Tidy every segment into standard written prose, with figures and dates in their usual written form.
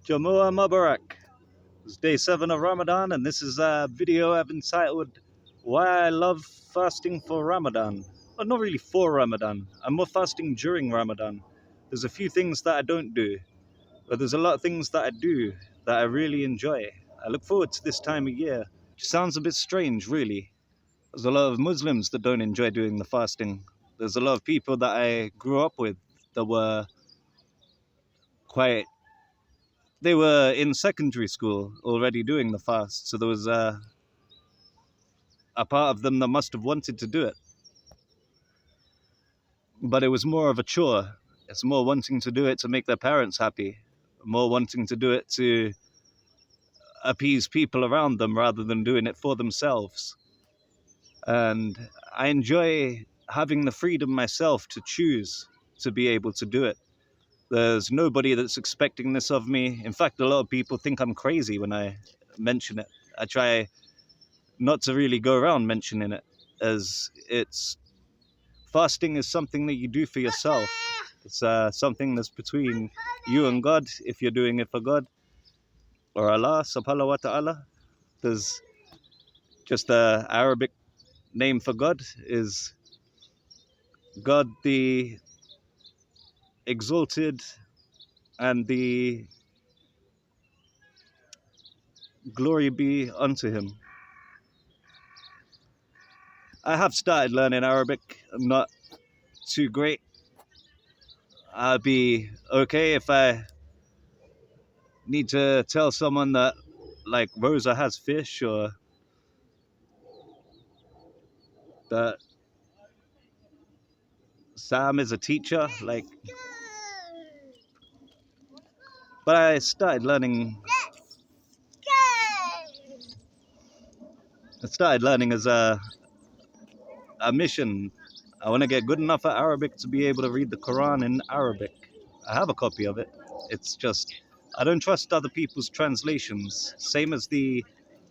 Jamua Mubarak. It's day 7 of Ramadan, and this is a video I've entitled Why I Love Fasting for Ramadan. Well, not really for Ramadan. I'm more fasting during Ramadan. There's a few things that I don't do, but there's a lot of things that I do that I really enjoy. I look forward to this time of year. Which sounds a bit strange, really. There's a lot of Muslims that don't enjoy doing the fasting. There's a lot of people that I grew up with that were quite they were in secondary school already doing the fast, so there was a part of them that must have wanted to do it, but it was more of a chore. It's more wanting to do it to make their parents happy, more wanting to do it to appease people around them rather than doing it for themselves. And I enjoy having the freedom myself to choose to be able to do it. There's nobody that's expecting this of me. In fact, a lot of people think I'm crazy when I mention it. I try not to really go around mentioning it, as fasting is something that you do for yourself. It's something that's between you and God, if you're doing it for God or Allah subhanahu wa ta'ala. There's just the Arabic name for God is God the exalted and the glory be unto him. I have started learning Arabic. I'm not too great. I'd be okay if I need to tell someone that, like, Rosa has fish, or that Sam is a teacher, like. But I started learning. I started learning as a mission. I want to get good enough at Arabic to be able to read the Qur'an in Arabic. I have a copy of it. It's just I don't trust other people's translations. Same as the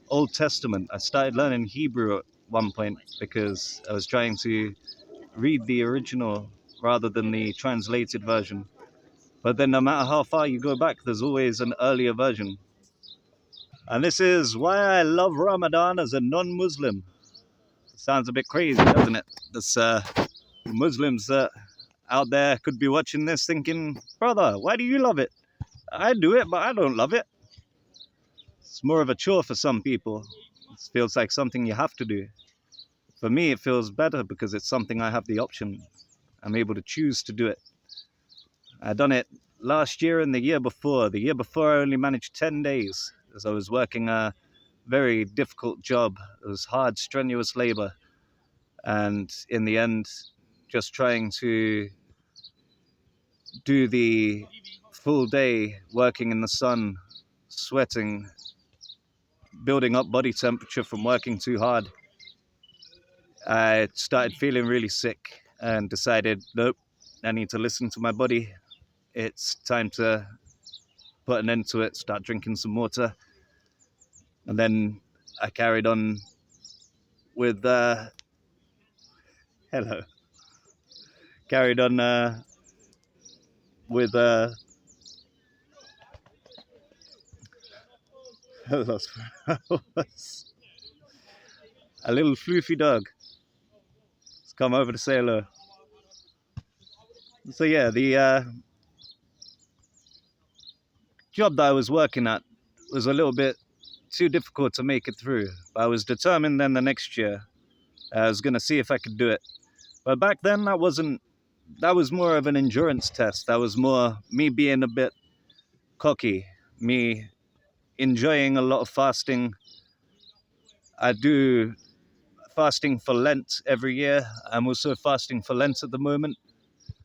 Old Testament. I started learning Hebrew at one point because I was trying to read the original rather than the translated version. But then no matter how far you go back, there's always an earlier version. And this is why I love Ramadan as a non-Muslim. Sounds a bit crazy, doesn't it? There's Muslims out there could be watching this thinking, brother, why do you love it? I do it, but I don't love it. It's more of a chore for some people. It feels like something you have to do. For me, it feels better because it's something I have the option. I'm able to choose to do it. I done it last year and the year before. The year before, I only managed 10 days as I was working a very difficult job. It was hard, strenuous labor. And in the end, just trying to do the full day working in the sun, sweating, building up body temperature from working too hard, I started feeling really sick and decided, nope, I need to listen to my body. It's time to put an end to it, start drinking some water. And then I carried on with, carried on with, I lost where I was. A little floofy dog. It's come over to say hello. So yeah, the job that I was working at was a little bit too difficult to make it through. But I was determined then the next year I was going to see if I could do it. But back then that was more of an endurance test. That was more me being a bit cocky, me enjoying a lot of fasting. I do fasting for Lent every year. I'm also fasting for Lent at the moment.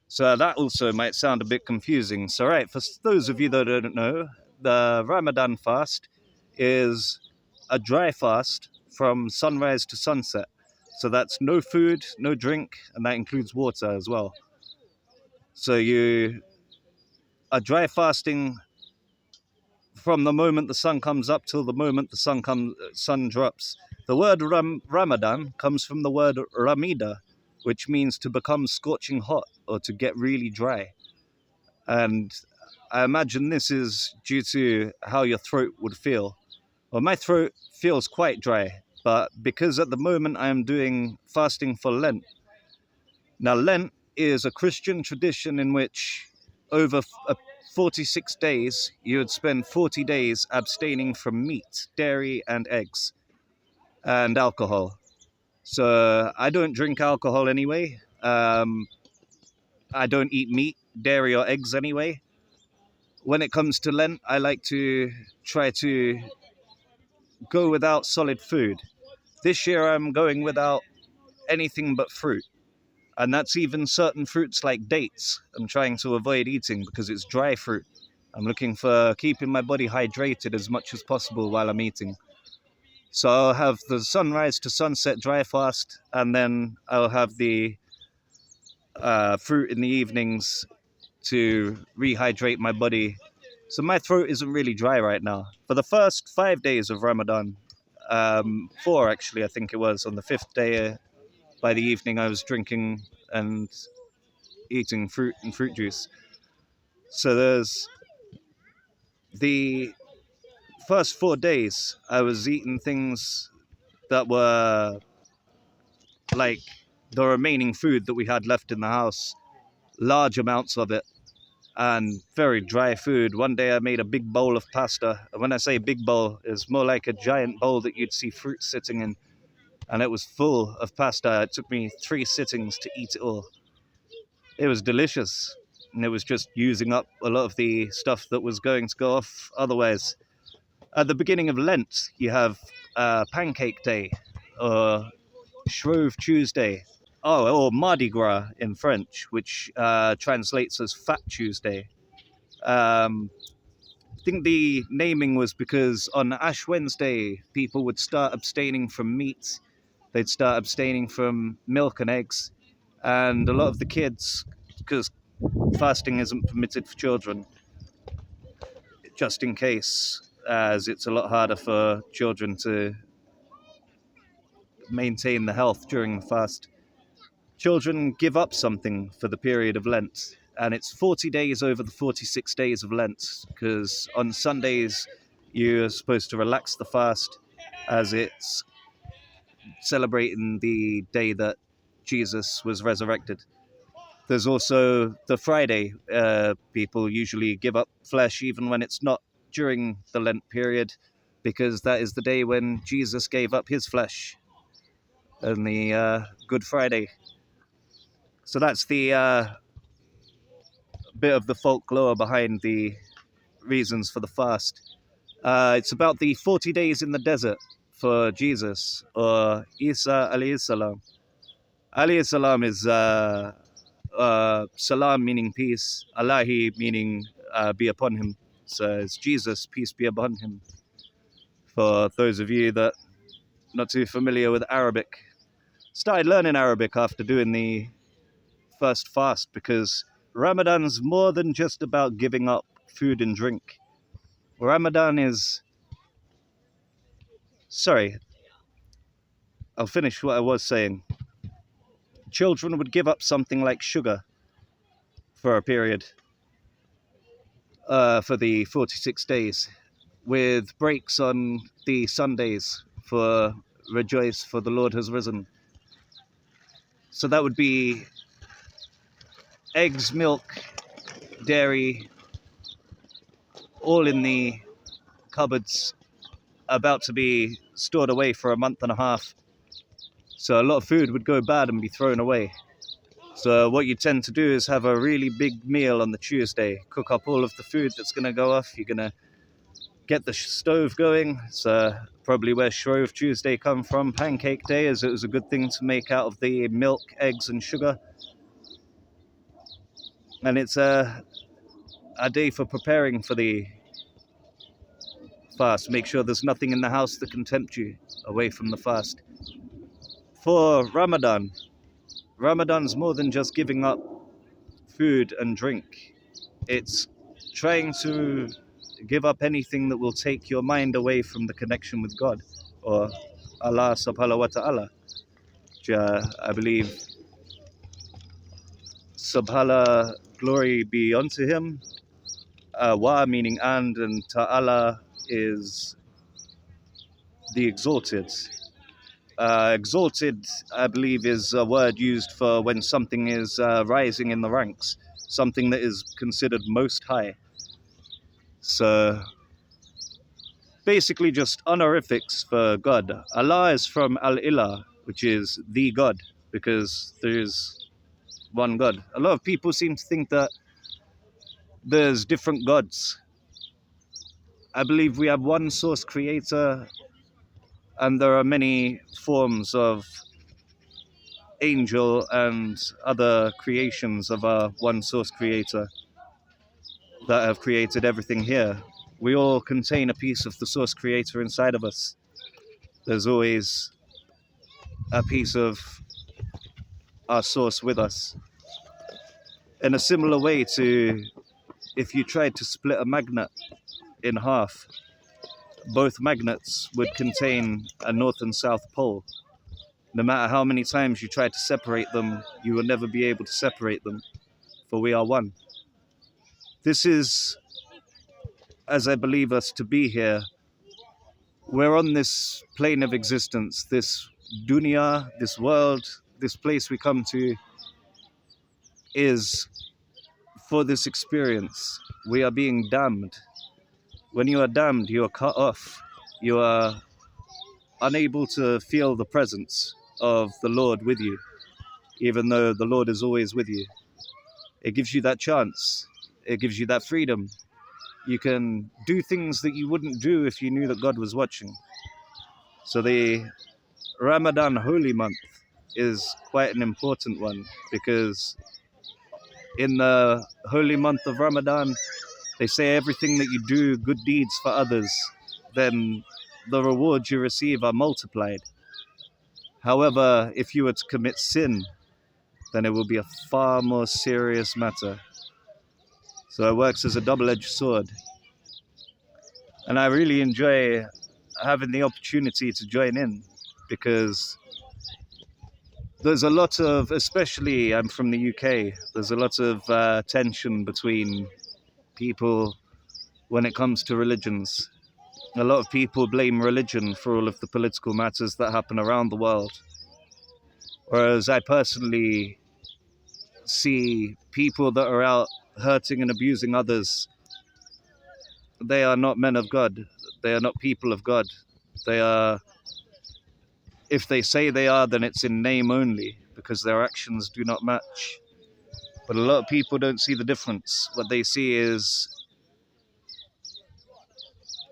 So that also might sound a bit confusing. So right, for those of you that don't know, the Ramadan fast is a dry fast from sunrise to sunset. So that's no food, no drink, and that includes water as well. So you are dry fasting from the moment the sun comes up till the moment the sun drops. The word Ramadan comes from the word Ramida, which means to become scorching hot or to get really dry. And I imagine this is due to how your throat would feel. Well, my throat feels quite dry, but because at the moment I am doing fasting for Lent. Now, Lent is a Christian tradition in which over 46 days you would spend 40 days abstaining from meat, dairy, and eggs, and alcohol. So I don't drink alcohol anyway. I don't eat meat, dairy, or eggs anyway. When it comes to Lent, I like to try to go without solid food. This year I'm going without anything but fruit. And that's even certain fruits like dates. I'm trying to avoid eating because it's dry fruit. I'm looking for keeping my body hydrated as much as possible while I'm eating. So I'll have the sunrise to sunset dry fast, and then I'll have the fruit in the evenings to rehydrate my body. So my throat isn't really dry right now. For the first 5 days of Ramadan, four actually, I think it was, on the fifth day, by the evening I was drinking and eating fruit and fruit juice. So there's the first 4 days I was eating things that were like the remaining food that we had left in the house, large amounts of it, and very dry food. One day I made a big bowl of pasta. And when I say big bowl, it's more like a giant bowl that you'd see fruit sitting in. And it was full of pasta. It took me 3 sittings to eat it all. It was delicious. And it was just using up a lot of the stuff that was going to go off otherwise. At the beginning of Lent, you have Pancake Day, or Shrove Tuesday, or Mardi Gras in French, which translates as Fat Tuesday. I think the naming was because on Ash Wednesday, people would start abstaining from meat, they'd start abstaining from milk and eggs, and a lot of the kids, because fasting isn't permitted for children, just in case, as it's a lot harder for children to maintain the health during the fast. Children give up something for the period of Lent, and it's 40 days over the 46 days of Lent, because on Sundays you're supposed to relax the fast as it's celebrating the day that Jesus was resurrected. There's also the Friday. People usually give up flesh even when it's not during the Lent period, because that is the day when Jesus gave up his flesh, and the Good Friday. So that's the bit of the folklore behind the reasons for the fast. It's about the 40 days in the desert for Jesus, or Isa alayhi salam. Alayhi salam is salam meaning peace, Allahi meaning be upon him. So it's Jesus, peace be upon him. For those of you that not too familiar with Arabic, started learning Arabic after doing the first fast, because Ramadan's more than just about giving up food and drink. Ramadan is... Sorry, I'll finish what I was saying. Children would give up something like sugar for a period, for the 46 days, with breaks on the Sundays for Rejoice, for the Lord has risen. So that would be eggs, milk, dairy, all in the cupboards, about to be stored away for a month and a half. So a lot of food would go bad and be thrown away. So what you tend to do is have a really big meal on the Tuesday, cook up all of the food that's going to go off. You're going to get the stove going. It's probably where Shrove Tuesday come from, Pancake Day, as it was a good thing to make out of the milk, eggs and sugar. And it's a day for preparing for the fast. Make sure there's nothing in the house that can tempt you away from the fast. For Ramadan, Ramadan's more than just giving up food and drink. It's trying to give up anything that will take your mind away from the connection with God, or Allah subhanahu wa ta'ala, which I believe, subhanallah, glory be unto him, Wa meaning and ta'ala is the exalted. Exalted, I believe, is a word used for when something is rising in the ranks, something that is considered most high. So basically just honorifics for God. Allah is from Al-Ilah, which is the God, because there's one God. A lot of people seem to think that there's different gods. I believe we have one source creator, and there are many forms of angel and other creations of our one source creator that have created everything here. We all contain a piece of the source creator inside of us. There's always a piece of our source with us. In a similar way to if you tried to split a magnet in half, both magnets would contain a north and south pole. No matter how many times you try to separate them, you will never be able to separate them, for we are one. This is, as I believe us to be here, we're on this plane of existence, this dunya, this world, this place we come to is for this experience. We are being damned. When you are damned, you are cut off. You are unable to feel the presence of the Lord with you, even though the Lord is always with you. It gives you that chance. It gives you that freedom. You can do things that you wouldn't do if you knew that God was watching. So the Ramadan holy month is quite an important one, because in the holy month of Ramadan, they say everything that you do, good deeds for others, then the rewards you receive are multiplied. However, if you were to commit sin, then it will be a far more serious matter. So it works as a double-edged sword. And I really enjoy having the opportunity to join in, because there's a lot of, especially I'm from the UK, there's a lot of tension between people when it comes to religions. A lot of people blame religion for all of the political matters that happen around the world. Whereas I personally see people that are out hurting and abusing others, they are not men of God. They are not people of God. They are, if they say they are, then it's in name only, because their actions do not match. But a lot of people don't see the difference. What they see is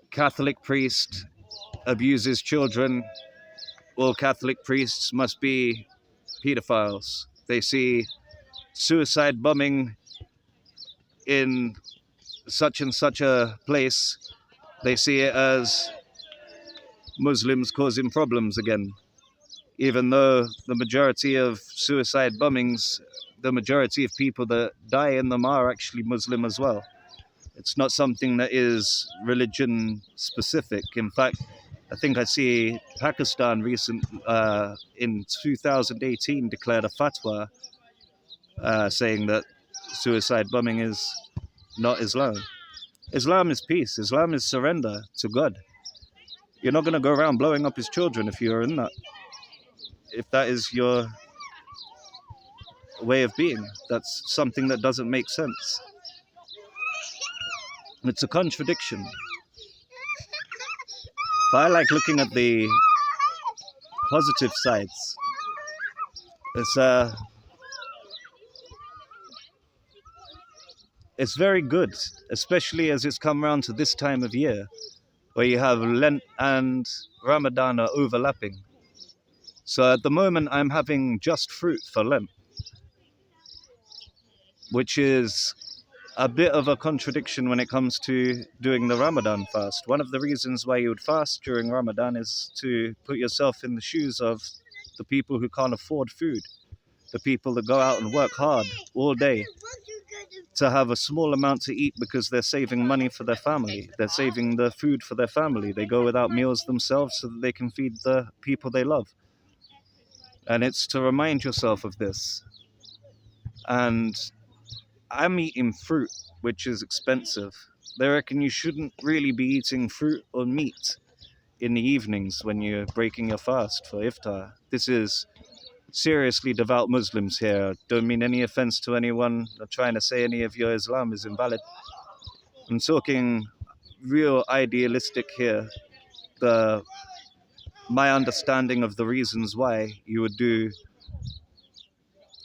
Catholic priest abuses children. All Catholic priests must be pedophiles. They see suicide bombing in such and such a place. They see it as Muslims causing problems again, even though the majority of suicide bombings, the majority of people that die in them are actually Muslim as well. It's not something that is religion specific. In fact, I think I see Pakistan in 2018 declared a fatwa saying that suicide bombing is not Islam. Islam is peace. Islam is surrender to God. You're not going to go around blowing up his children if you're in that. If that is your way of being, that's something that doesn't make sense. It's a contradiction. But I like looking at the positive sides. It's it's very good, especially as it's come around to this time of year, where you have Lent and Ramadan are overlapping. So at the moment, I'm having just fruit for Lent, which is a bit of a contradiction when it comes to doing the Ramadan fast. One of the reasons why you would fast during Ramadan is to put yourself in the shoes of the people who can't afford food, the people that go out and work hard all day to have a small amount to eat because they're saving money for their family. They're saving the food for their family. They go without meals themselves so that they can feed the people they love. And it's to remind yourself of this. And I'm eating fruit, which is expensive. they reckon you shouldn't really be eating fruit or meat in the evenings when you're breaking your fast for iftar. This is seriously devout Muslims here. Don't mean any offense to anyone or trying to say any of your Islam is invalid. I'm talking real idealistic here. The My understanding of the reasons why you would do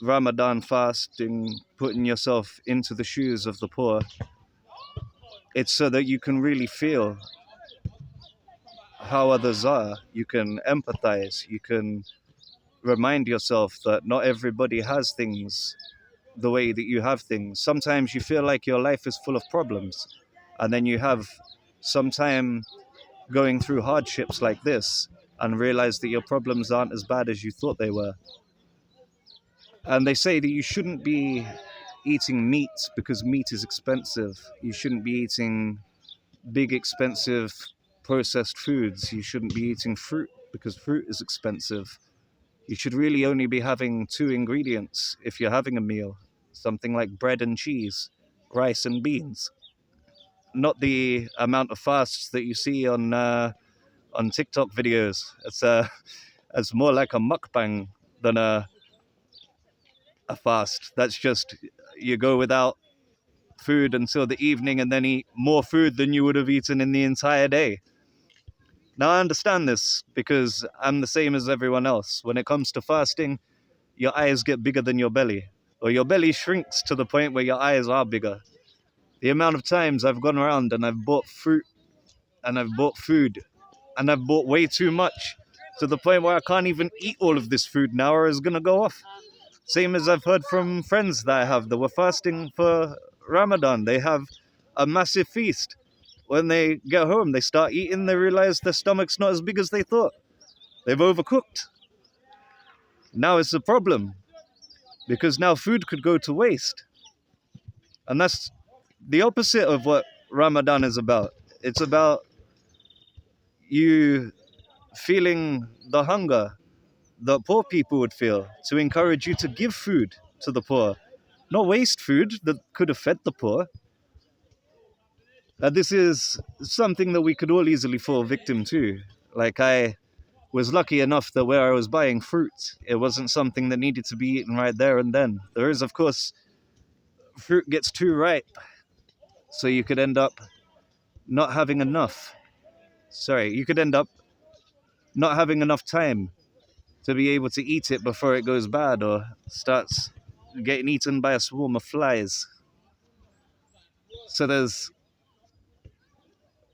Ramadan fasting, putting yourself into the shoes of the poor, it's so that you can really feel how others are. You can empathize. You can remind yourself that not everybody has things the way that you have things. Sometimes you feel like your life is full of problems, and then you have some time going through hardships like this and realize that your problems aren't as bad as you thought they were. And they say that you shouldn't be eating meat because meat is expensive. You shouldn't be eating big, expensive processed foods. You shouldn't be eating fruit because fruit is expensive. You should really only be having two ingredients if you're having a meal, something like bread and cheese, rice and beans. Not the amount of fasts that you see on TikTok videos. It's more like a mukbang than a fast. That's just you go without food until the evening and then eat more food than you would have eaten in the entire day. Now I understand this because I'm the same as everyone else. When it comes to fasting, your eyes get bigger than your belly, or your belly shrinks to the point where your eyes are bigger. The amount of times I've gone around and I've bought fruit and I've bought food and I've bought way too much to the point where I can't even eat all of this food now or it's gonna go off. Same as I've heard from friends that I have that were fasting for Ramadan. They have a massive feast. When they get home, they start eating, they realize their stomach's not as big as they thought. They've overcooked. Now it's a problem because now food could go to waste. And that's the opposite of what Ramadan is about. It's about you feeling the hunger that poor people would feel to encourage you to give food to the poor, not waste food that could have fed the poor. This is something that we could all easily fall victim to. Like, I was lucky enough that where I was buying fruit, it wasn't something that needed to be eaten right there and then. There is, of course, fruit gets too ripe, so you could end up not having enough. Sorry, you could end up not having enough time to be able to eat it before it goes bad or starts getting eaten by a swarm of flies. So there's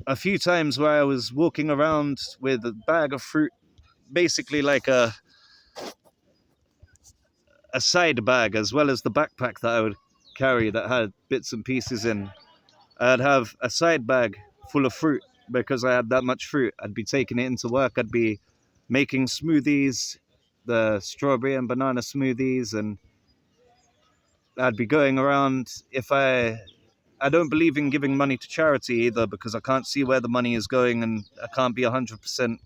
a few times where I was walking around with a bag of fruit, basically like a side bag, as well as the backpack that I would carry that had bits and pieces in. I'd have a side bag full of fruit because I had that much fruit. I'd be taking it into work. I'd be making smoothies, the strawberry and banana smoothies, and I'd be going around. If I don't believe in giving money to charity either because I can't see where the money is going and I can't be 100%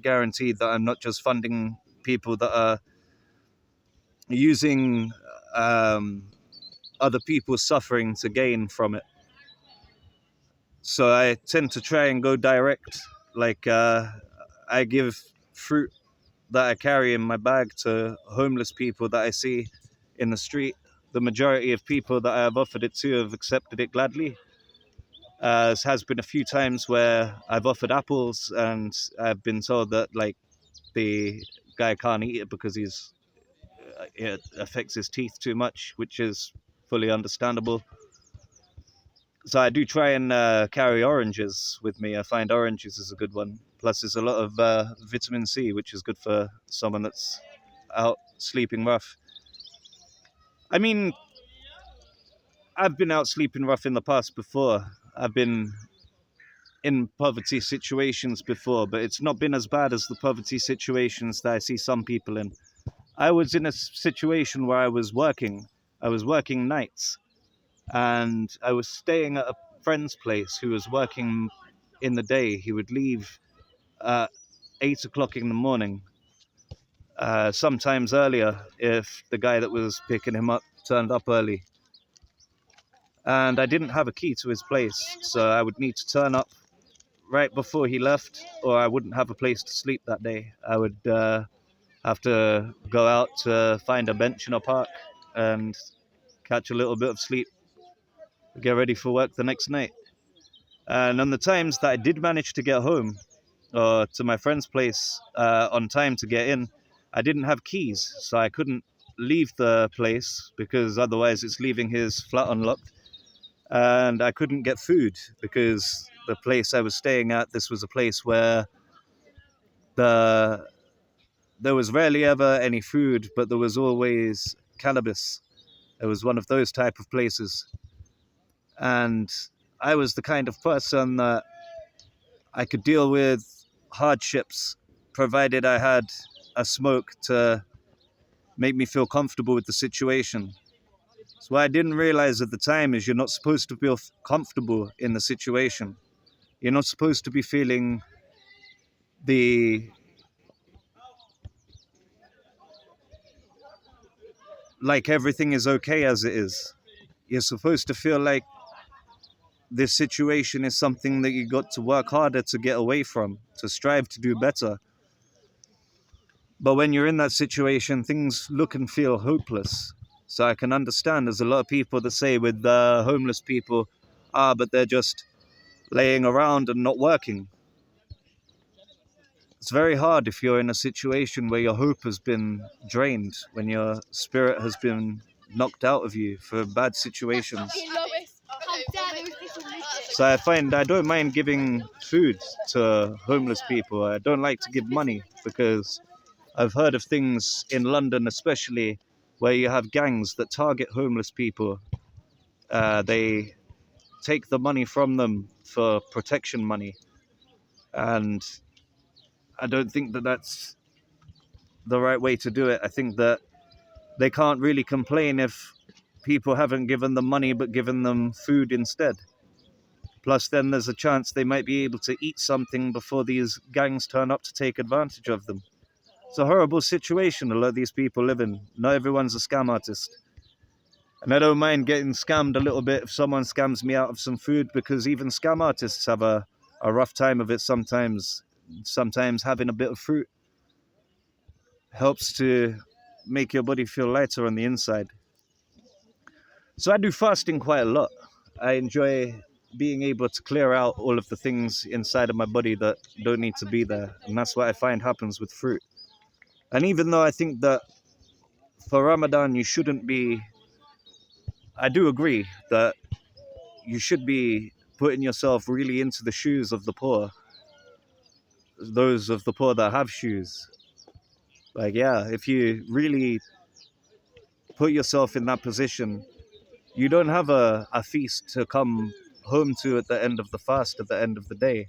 guaranteed that I'm not just funding people that are using other people's suffering to gain from it. So I tend to try and go direct. Like, I give fruit that I carry in my bag to homeless people that I see in the street. The majority of people that I have offered it to have accepted it gladly. There has been a few times where I've offered apples and I've been told that, like, the guy can't eat it because it affects his teeth too much, which is fully understandable. So I do try and carry oranges with me. I find oranges is a good one. Plus, there's a lot of vitamin C, which is good for someone that's out sleeping rough. I mean, I've been out sleeping rough in the past before. I've been in poverty situations before, but it's not been as bad as the poverty situations that I see some people in. I was in a situation where I was working. I was working nights, and I was staying at a friend's place who was working in the day. He would leave at 8 o'clock in the morning, sometimes earlier if the guy that was picking him up turned up early. and I didn't have a key to his place, so I would need to turn up right before he left, or I wouldn't have a place to sleep that day. I would have to go out to find a bench in a park and catch a little bit of sleep, get ready for work the next night. And on the times that I did manage to get home, or to my friend's place on time to get in, I didn't have keys, so I couldn't leave the place because otherwise it's leaving his flat unlocked. And I couldn't get food because the place I was staying at, this was a place where there was rarely ever any food, but there was always cannabis. It was one of those type of places. And I was the kind of person that I could deal with hardships provided I had a smoke to make me feel comfortable with the situation. So what I didn't realize at the time is you're not supposed to feel comfortable in the situation. You're not supposed to be feeling the like everything is okay as it is. You're supposed to feel like this situation is something that you got to work harder to get away from, to strive to do better. But when you're in that situation, things look and feel hopeless. So I can understand there's a lot of people that say with homeless people, but they're just laying around and not working. It's very hard if you're in a situation where your hope has been drained, when your spirit has been knocked out of you for bad situations. So I find I don't mind giving food to homeless people. I don't like to give money because I've heard of things in London especially where you have gangs that target homeless people. They take the money from them for protection money. And I don't think that that's the right way to do it. I think that they can't really complain if people haven't given them money but given them food instead. Plus, then there's a chance they might be able to eat something before these gangs turn up to take advantage of them. It's a horrible situation a lot of these people live in. Not everyone's a scam artist. And I don't mind getting scammed a little bit if someone scams me out of some food, because even scam artists have a rough time of it sometimes. Sometimes having a bit of fruit helps to make your body feel lighter on the inside. So I do fasting quite a lot. I enjoy being able to clear out all of the things inside of my body that don't need to be there. And that's what I find happens with fruit. And even though I think that for Ramadan you shouldn't be, I do agree that you should be putting yourself really into the shoes of the poor, those of the poor that have shoes. Like, yeah, if you really put yourself in that position, you don't have a feast to come home to at the end of the fast, at the end of the day.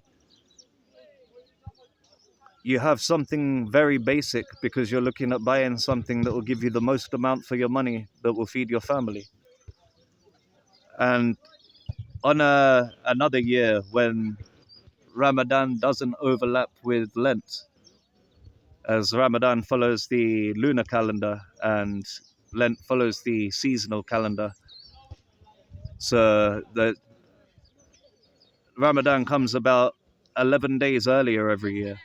You have something very basic because you're looking at buying something that will give you the most amount for your money that will feed your family. And on another year when Ramadan doesn't overlap with Lent, as Ramadan follows the lunar calendar and Lent follows the seasonal calendar. So the Ramadan comes about 11 days earlier every year.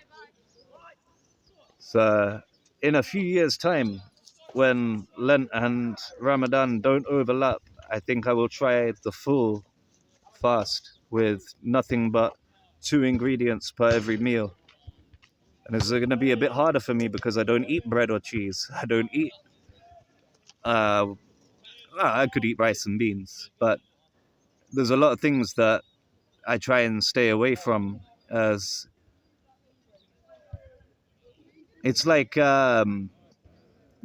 So in a few years' time, when Lent and Ramadan don't overlap, I think I will try the full fast with nothing but 2 ingredients per every meal. And it's going to be a bit harder for me because I don't eat bread or cheese. I don't eat, I could eat rice and beans, but there's a lot of things that I try and stay away from, as it's like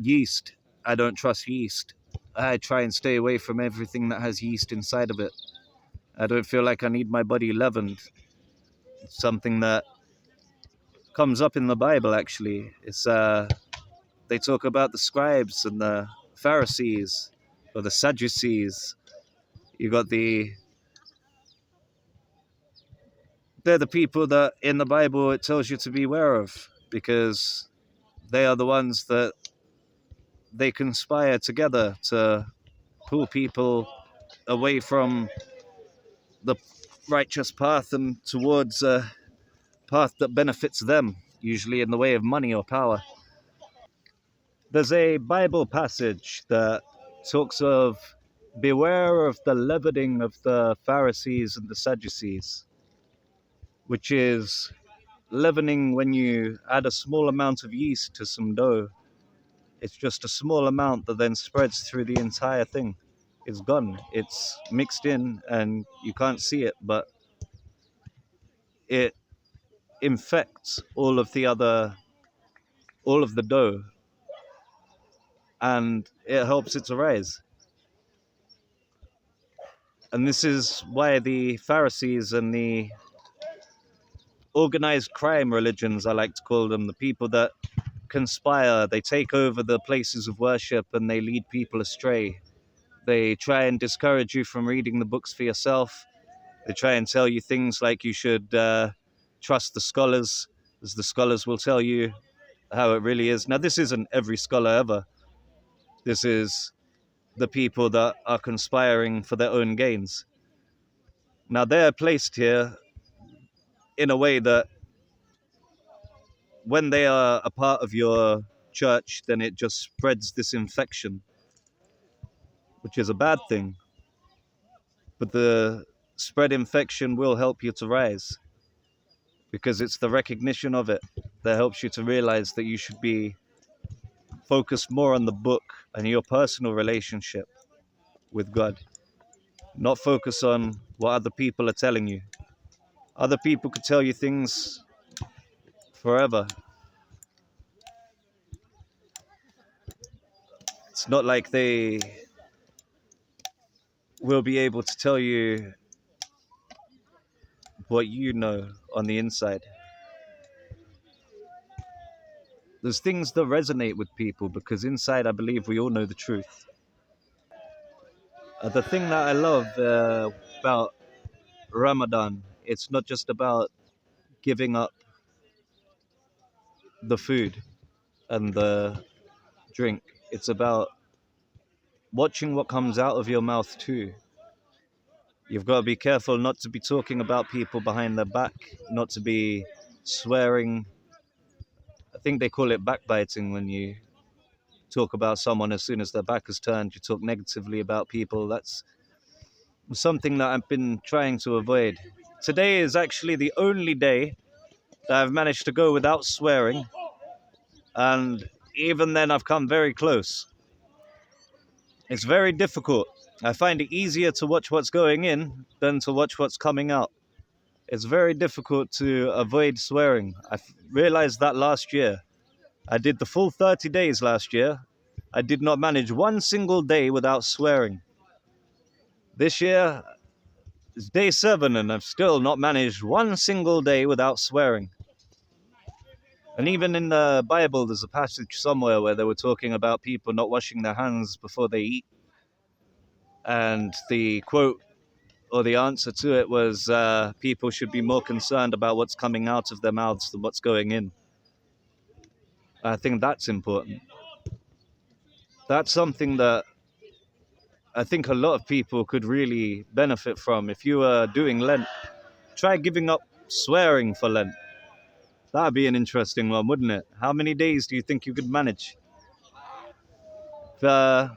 yeast. I don't trust yeast. I try and stay away from everything that has yeast inside of it. I don't feel like I need my body leavened. It's something that comes up in the Bible, actually. It's they talk about the scribes and the Pharisees or the Sadducees. You got they're the people that in the Bible it tells you to beware of, because they are the ones that they conspire together to pull people away from the righteous path and towards a path that benefits them, usually in the way of money or power. There's a Bible passage that talks of beware of the leavening of the Pharisees and the Sadducees, which is leavening when you add a small amount of yeast to some dough. It's just a small amount that then spreads through the entire thing. It's gone. It's mixed in and you can't see it, but it infects all of the dough, and it helps it to rise. And this is why the Pharisees and the organized crime religions, I like to call them, the people that conspire, they take over the places of worship and they lead people astray. They try and discourage you from reading the books for yourself. They try and tell you things like you should trust the scholars, as the scholars will tell you how it really is. Now, this isn't every scholar ever. This is the people that are conspiring for their own gains. Now, they're placed here in a way that when they are a part of your church, then it just spreads this infection, which is a bad thing. But the spread infection will help you to rise because it's the recognition of it that helps you to realize that you should be focused more on the book and your personal relationship with God, not focus on what other people are telling you. Other people could tell you things forever. It's not like they will be able to tell you what you know on the inside. There's things that resonate with people because inside I believe we all know the truth. The thing that I love about Ramadan, it's not just about giving up the food and the drink. It's about watching what comes out of your mouth too. You've got to be careful not to be talking about people behind their back, not to be swearing. I think they call it backbiting when you talk about someone as soon as their back is turned. You talk negatively about people. That's something that I've been trying to avoid. Today is actually the only day that I've managed to go without swearing, and even then I've come very close. It's very difficult. I find it easier to watch what's going in than to watch what's coming out. It's very difficult to avoid swearing. I realized that last year. I did the full 30 days last year. I did not manage one single day without swearing. This year is day 7 and I've still not managed one single day without swearing. And even in the Bible, there's a passage somewhere where they were talking about people not washing their hands before they eat. And the quote or the answer to it was people should be more concerned about what's coming out of their mouths than what's going in. I think that's important. That's something that I think a lot of people could really benefit from. If you are doing Lent, try giving up swearing for Lent. That'd be an interesting one, wouldn't it? How many days do you think you could manage? Uh,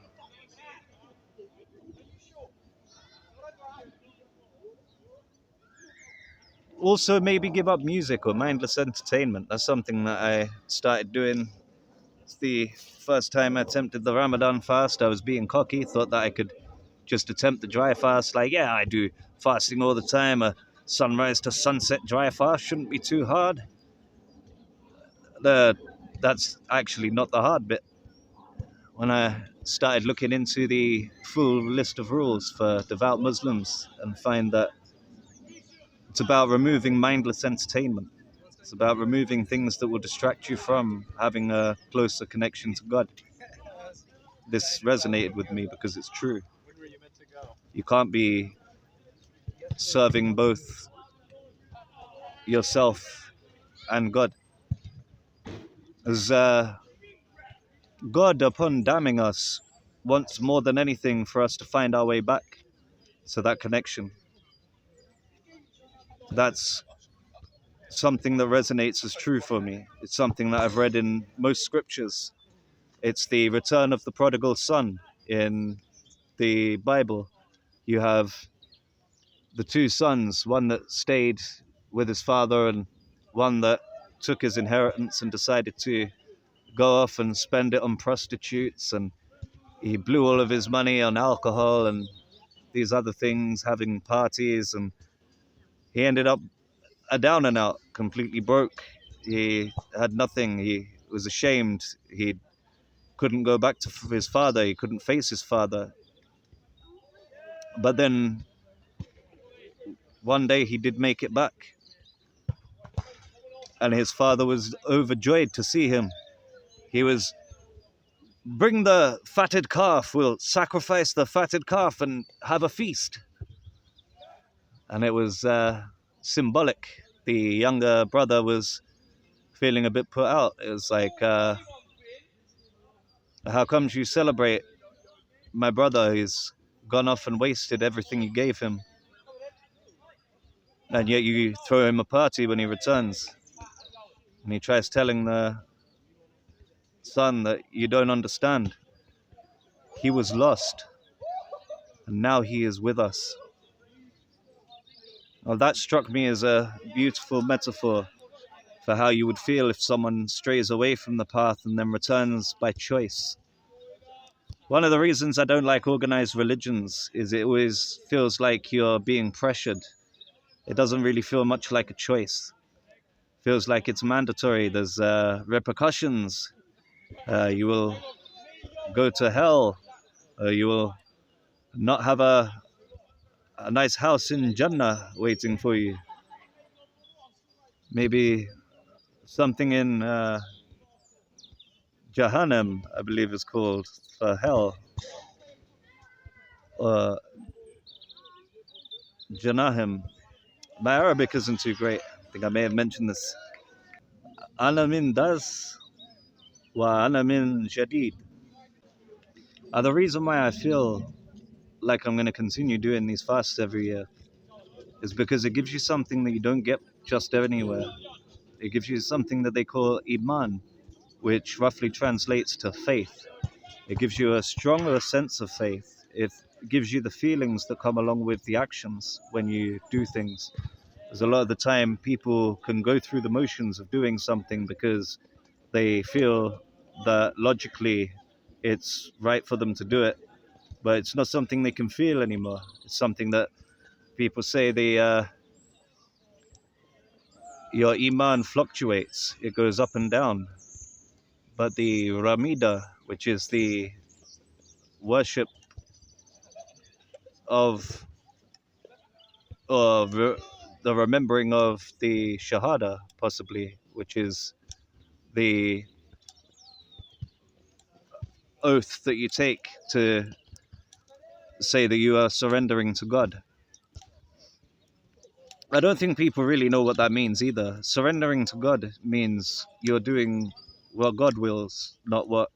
Also, maybe give up music or mindless entertainment. That's something that I started doing. It's the first time I attempted the Ramadan fast. I was being cocky, thought that I could just attempt the dry fast. Like, yeah, I do fasting all the time. A sunrise to sunset dry fast shouldn't be too hard. That's actually not the hard bit. When I started looking into the full list of rules for devout Muslims and find that it's about removing mindless entertainment. It's about removing things that will distract you from having a closer connection to God. This resonated with me because it's true. You can't be serving both yourself and God. As God, upon damning us, wants more than anything for us to find our way back. So that connection, that's something that resonates as true for me. It's something that I've read in most scriptures. It's the return of the prodigal son in the Bible. You have the two sons, one that stayed with his father and one that took his inheritance and decided to go off and spend it on prostitutes, and he blew all of his money on alcohol and these other things, having parties, and he ended up a down and out, completely broke. He had nothing. He was ashamed. He couldn't go back to his father. He couldn't face his father. But then one day he did make it back, and his father was overjoyed to see him. He was, bring the fatted calf, we'll sacrifice the fatted calf and have a feast. And it was symbolic. The younger brother was feeling a bit put out. It was like, how comes you celebrate my brother? He's gone off and wasted everything you gave him, and yet you throw him a party when he returns. And he tries telling the son that you don't understand. He was lost, and now he is with us. Well, that struck me as a beautiful metaphor for how you would feel if someone strays away from the path and then returns by choice. One of the reasons I don't like organized religions is it always feels like you're being pressured. It doesn't really feel much like a choice. It feels like it's mandatory. There's repercussions. You will go to hell. You will not have a nice house in Jannah waiting for you. Maybe something in Jahannam, I believe it's called, for hell. Or Janahim. My Arabic isn't too great. I think I may have mentioned this. Ana min das wa ana min jadid. The reason why I feel like I'm going to continue doing these fasts every year is because it gives you something that you don't get just anywhere. It gives you something that they call iman, which roughly translates to faith. It gives you a stronger sense of faith. It gives you the feelings that come along with the actions when you do things. Because a lot of the time, people can go through the motions of doing something because they feel that logically it's right for them to do it, but it's not something they can feel anymore. It's something that people say your iman fluctuates. It goes up and down. But the Ramida, which is the worship of, or the remembering of the Shahada, possibly, which is the oath that you take to say that you are surrendering to God. I don't think people really know what that means either. Surrendering to God means you're doing what God wills, not what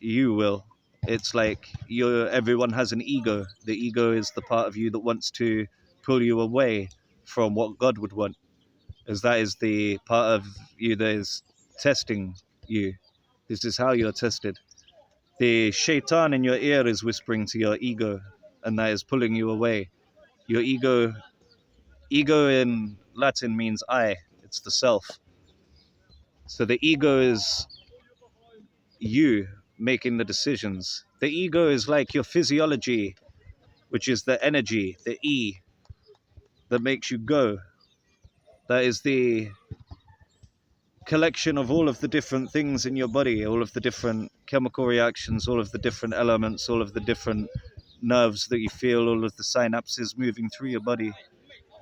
you will. It's like everyone has an ego. The ego is the part of you that wants to pull you away from what God would want, as that is the part of you that is testing you. This is how you're tested. The shaitan in your ear is whispering to your ego, and that is pulling you away. Your ego in Latin means I, it's the self. So the ego is you making the decisions. The ego is like your physiology, which is the energy, the E, that makes you go. That is the collection of all of the different things in your body, all of the different chemical reactions, all of the different elements, all of the different nerves that you feel, all of the synapses moving through your body.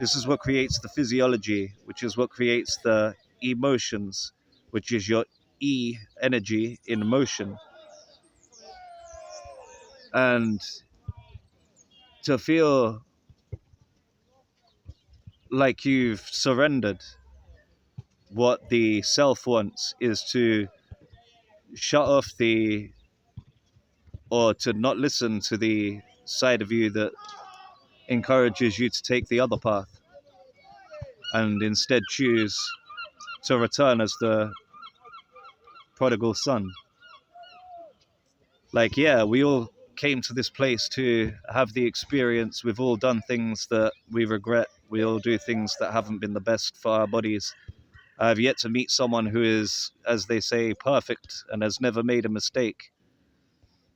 This is what creates the physiology, which is what creates the emotions, which is your E energy in motion. And to feel like you've surrendered, what the self wants is to shut off or to not listen to the side of you that encourages you to take the other path and instead choose to return as the prodigal son. Like, yeah, we all came to this place to have the experience. We've all done things that we regret. We all do things that haven't been the best for our bodies. I've yet to meet someone who is, as they say, perfect and has never made a mistake.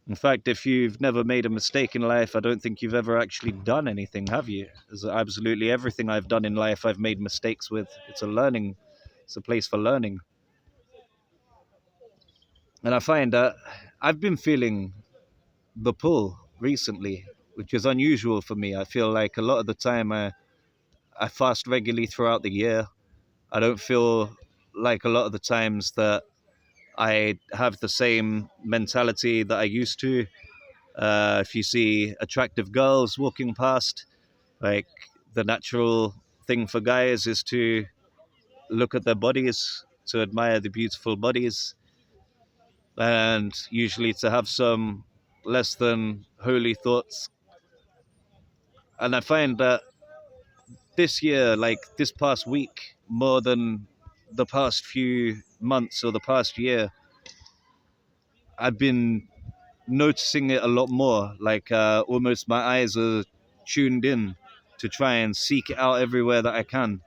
In fact, if you've never made a mistake in life, I don't think you've ever actually done anything, have you? As absolutely everything I've done in life, I've made mistakes with. It's a place for learning. And I find that I've been feeling the pull recently, which is unusual for me. I feel like a lot of the time I fast regularly throughout the year. I don't feel like a lot of the times that I have the same mentality that I used to. If you see attractive girls walking past, like the natural thing for guys is to look at their bodies, to admire the beautiful bodies, and usually to have some less than holy thoughts. And I find that this year, like this past week, more than the past few months or the past year, I've been noticing it a lot more. Like almost my eyes are tuned in to try and seek it out everywhere that I can.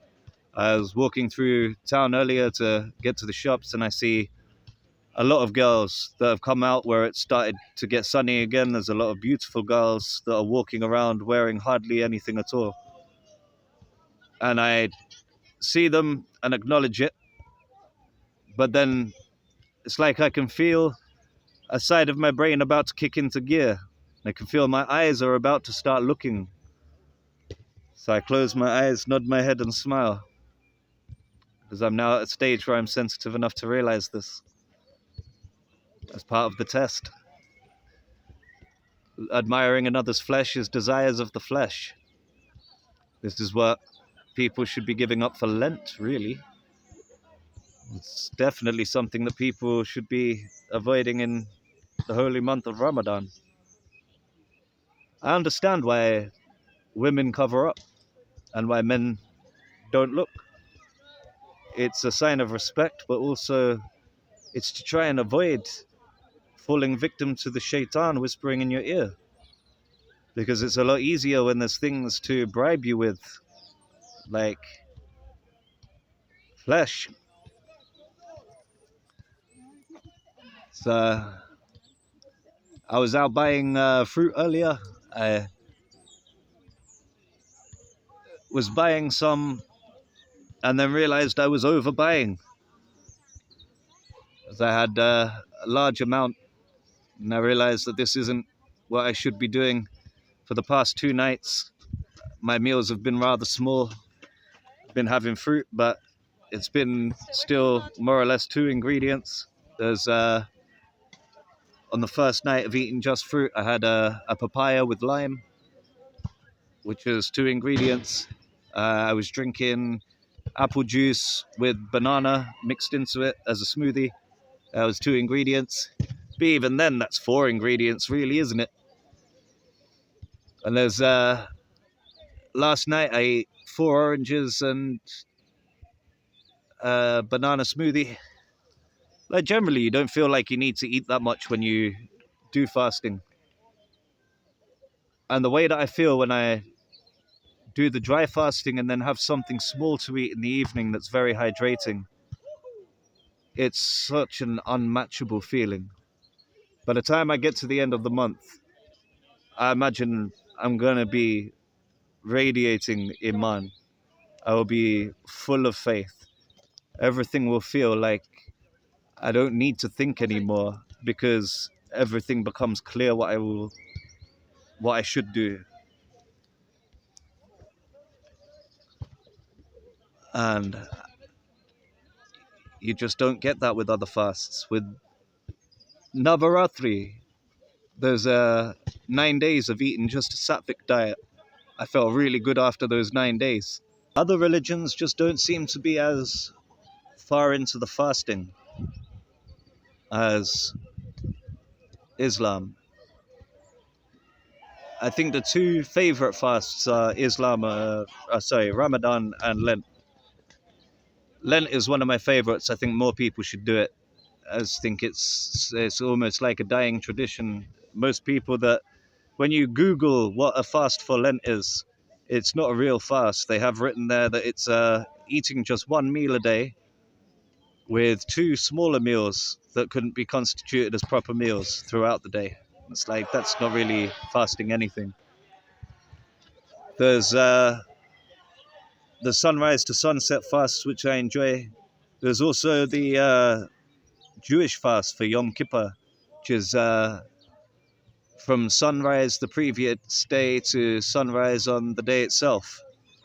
I was walking through town earlier to get to the shops, and I see a lot of girls that have come out where it started to get sunny again. There's a lot of beautiful girls that are walking around wearing hardly anything at all. And I see them and acknowledge it, but then it's like I can feel a side of my brain about to kick into gear. I can feel my eyes are about to start looking. So I close my eyes, nod my head, and smile, because I'm now at a stage where I'm sensitive enough to realize this as part of the test. Admiring another's flesh is desires of the flesh. This is what people should be giving up for Lent, really. It's definitely something that people should be avoiding in the holy month of Ramadan. I understand why women cover up and why men don't look. It's a sign of respect, but also it's to try and avoid falling victim to the shaitan whispering in your ear. Because it's a lot easier when there's things to bribe you with, like flesh. So I was out buying fruit earlier. I was buying some and then realized I was overbuying. As I had a large amount, and I realized that this isn't what I should be doing. For the past 2 nights, my meals have been rather small. I've been having fruit, but it's been still more or less 2 ingredients. There's on the first night of eating just fruit, I had a papaya with lime, which is 2 ingredients. I was drinking apple juice with banana mixed into it as a smoothie. That was 2 ingredients. But even then, that's 4 ingredients, really, isn't it? And there's last night I ate 4 oranges and a banana smoothie. Like generally, you don't feel like you need to eat that much when you do fasting. And the way that I feel when I do the dry fasting and then have something small to eat in the evening that's very hydrating, it's such an unmatchable feeling. By the time I get to the end of the month, I imagine I'm going to be radiating Iman. I will be full of faith. Everything will feel like I don't need to think anymore because everything becomes clear what I should do. And you just don't get that with other fasts. With Navaratri, there's 9 days of eating just a sattvic diet. I felt really good after those 9 days. Other religions just don't seem to be as far into the fasting as Islam. I think the two favorite fasts are Ramadan and Lent. Lent is one of my favorites. I think more people should do it. I just think it's almost like a dying tradition. Most people that when you Google what a fast for Lent is, it's not a real fast. They have written there that it's eating just one meal a day with two smaller meals that couldn't be constituted as proper meals throughout the day. It's like that's not really fasting anything. There's the sunrise to sunset fast, which I enjoy. There's also the Jewish fast for Yom Kippur, which is from sunrise the previous day to sunrise on the day itself.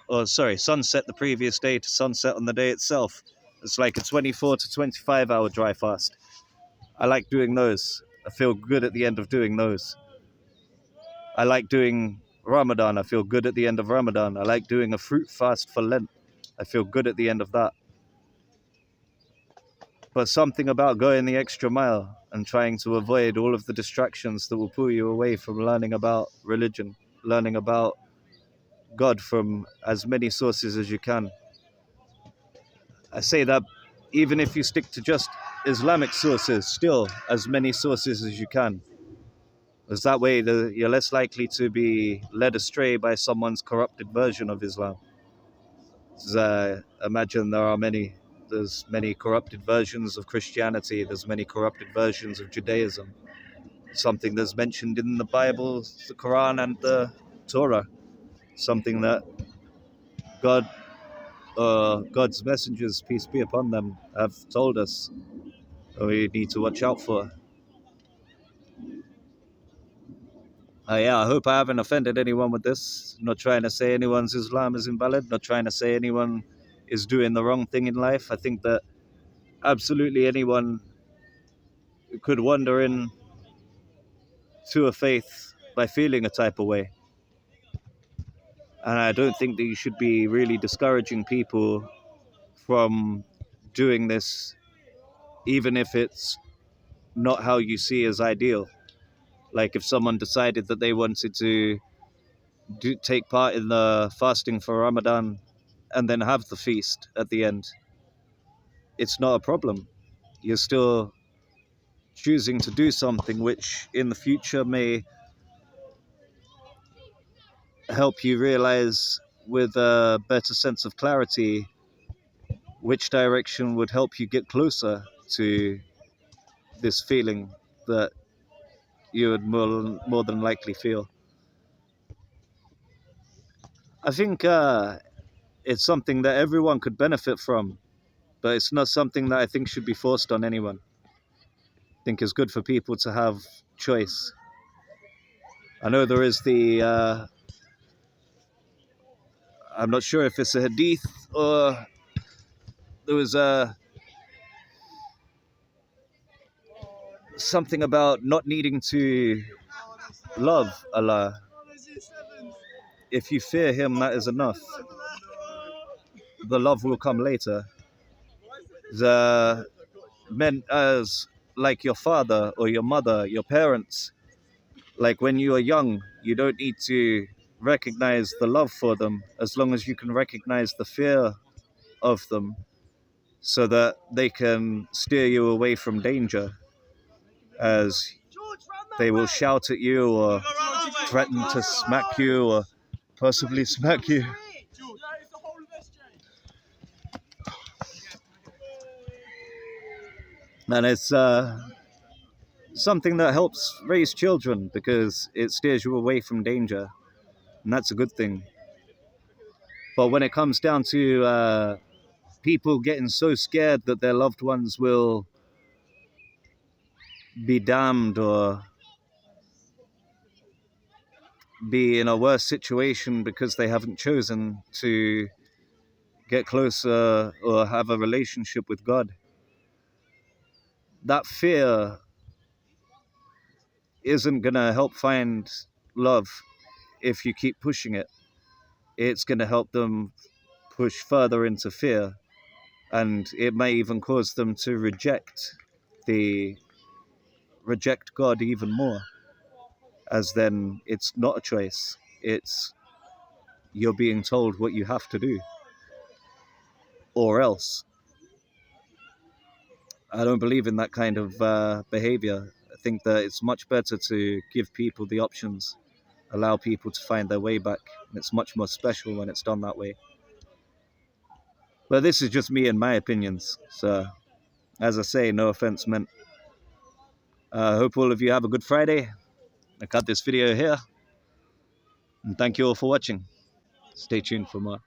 Or, sorry, sunset the previous day to sunset on the day itself. It's like a 24 to 25 hour dry fast. I like doing those. I feel good at the end of doing those. I like doing Ramadan. I feel good at the end of Ramadan. I like doing a fruit fast for Lent. I feel good at the end of that. But something about going the extra mile and trying to avoid all of the distractions that will pull you away from learning about religion, learning about God from as many sources as you can. I say that even if you stick to just Islamic sources, still as many sources as you can. Because that way you're less likely to be led astray by someone's corrupted version of Islam. Imagine there's many corrupted versions of Christianity, there's many corrupted versions of Judaism. Something that's mentioned in the Bible, the Qur'an, and the Torah. Something that God's messengers, peace be upon them, have told us we need to watch out for. Yeah, I hope I haven't offended anyone with this. Not trying to say anyone's Islam is invalid, not trying to say anyone is doing the wrong thing in life. I think that absolutely anyone could wander in to a faith by feeling a type of way. And I don't think that you should be really discouraging people from doing this, even if it's not how you see as ideal. Like if someone decided that they wanted to take part in the fasting for Ramadan and then have the feast at the end, it's not a problem. You're still choosing to do something which in the future may help you realize with a better sense of clarity which direction would help you get closer to this feeling that you would more than likely feel. I think it's something that everyone could benefit from, but it's not something that I think should be forced on anyone. I think it's good for people to have choice. I know there is I'm not sure if it's a hadith or there was something about not needing to love Allah. If you fear Him, that is enough. The love will come later. The meant as like your father or your mother, your parents. Like when you are young, you don't need to recognize the love for them as long as you can recognize the fear of them so that they can steer you away from danger, as they will shout at you or threaten to smack you or possibly smack you. And it's something that helps raise children because it steers you away from danger, and that's a good thing. But when it comes down to people getting so scared that their loved ones will be damned or be in a worse situation because they haven't chosen to get closer or have a relationship with God, that fear isn't going to help find love if you keep pushing it. It's going to help them push further into fear, and it may even cause them to reject God even more. as then it's not a choice. It's you're being told what you have to do, or else. I don't believe in that kind of behavior. I think that it's much better to give people the options, allow people to find their way back. And it's much more special when it's done that way. But this is just me and my opinions. So, as I say, no offense meant. I hope all of you have a good Friday. I cut this video here. And thank you all for watching. Stay tuned for more.